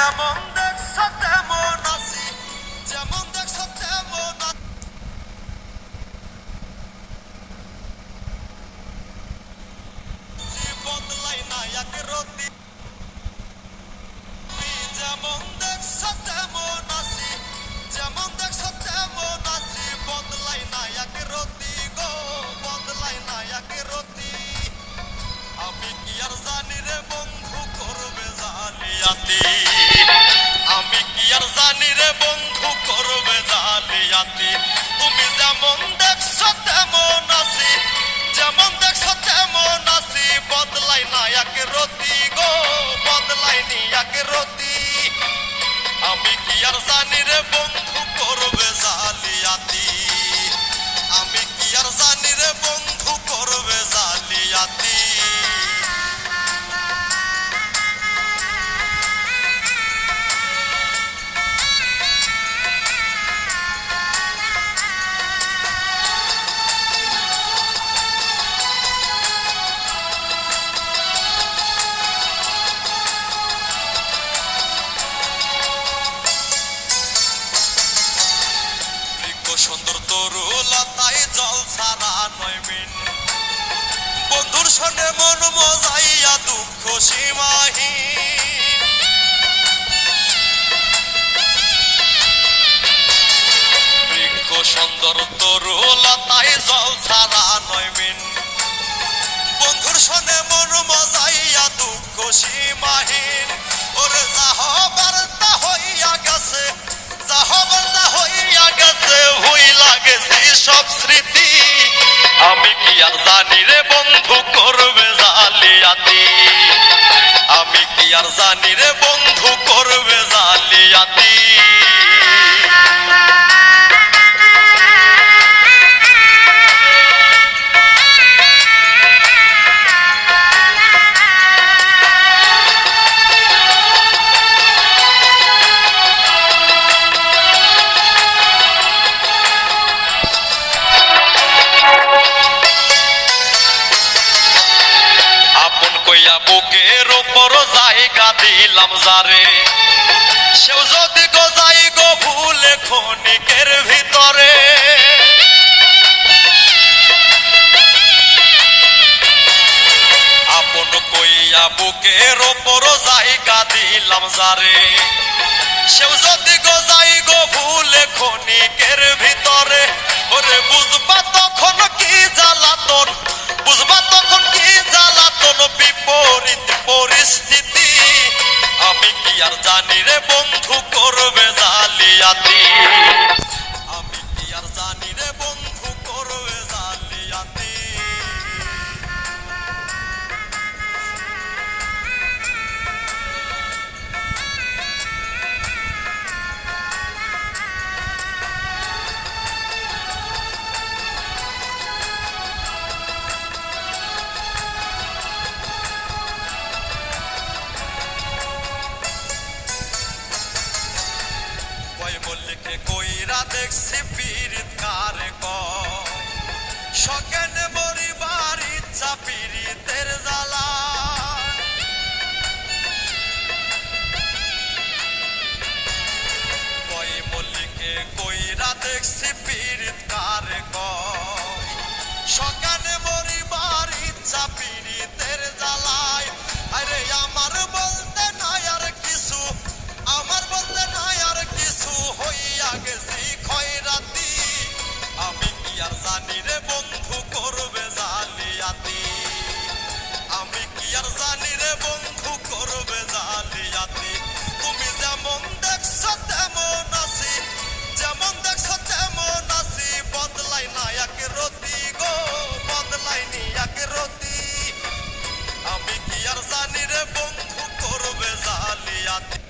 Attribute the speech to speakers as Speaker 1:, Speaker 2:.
Speaker 1: যেমন দেখছ তেমন আছি, যেমন দেখছ তেমন আছি, বদলাই না এক রতি। যেমন দেখছ তেমন আছি, যেমন দেখছ তেমন আছি, বদলাই না এক রতি গো, বদলাই না এক রতি। আমি কি আর জানি রে বন্ধু করবে জালিয়াতি, আমি কি আর জানি রে বন্ধু করবে জালিয়াতি। তুমি যেমন দেখছ তেমন আছি, যেমন দেখছ তেমন আছি, বদলাই না এক রতি গো, বদলাই নি এক রতি। আমি কি আর জানি রে বন্ধু করবে জালিয়াতি, আমি কি আর জানি রে বন্ধু করবে জালিয়াতি। সুন্দর তরুলতায় জল ছাড়া নয় মিন, বন্ধুর সঙ্গে মন মজাইয়া দুঃখ সীমাহীন। বৃক্ষ সুন্দর তরুলতায় জল ছাড়া নয় মিন, বন্ধুর সঙ্গে মন মজাইয়া দুঃখ সীমাহীন। ওরে যাহবার তা হইয়া গেছে, যাহবার তা হইয়া গেছে, হইলা গেছে সব স্মৃতি। আমি কি আর জানি রে বন্ধু করবে জালিয়াতি, আমি কি আর জানি রে বন্ধু করবে জালিয়াতি। বুকের ওপর জায়গা দিলাম যারে, সেও যদি গো যাই গো ভুলে ক্ষণিকের ভিতরে। আপন কইয়া বুকের ওপর জায়গা দিলাম যারে, সেও যদি গো যাই গো ভুলে ক্ষণিকের ভিতরে। ওরে বুঝবা তখন কি জ্বালাতন, বুঝবা তখন কি জ্বালাতন, বিপরীত পরিস্থিতি। আমি কি আর জানি রে বন্ধু করবে জালিয়াতি, আমি কি আর জানি রে বন্ধু করবে জালিয়াতি। মল্লিকে কইরা দেখছি পীড়িত কারে কয়, সকেন মরিবার ইচ্ছা পীড়িতের জ্বালা। কয় মল্লিকে কইরা দেখছি পীড়িত কারে কয়, সকেন মরিবার ইচ্ছা পীড়িতের জ্বালায়। আরে আমার বলতে নাই আর কিছু, আমার বলতে নাই আর কিছু, হইয়া গেছি খয়রাতি। আমি কি আর জানি রে বন্ধু করবে জালিয়াতি, আমি কি আর জানি রে বন্ধু করবে জালিয়াতি। তুমি যেমন দেখছ তেমন আছি, যেমন দেখছ তেমন আছি, বদলাই না এক রতি গো, বদলাই নি এক রতি। আমি কি আর জানি রে বন্ধু করবে জালিয়াতি।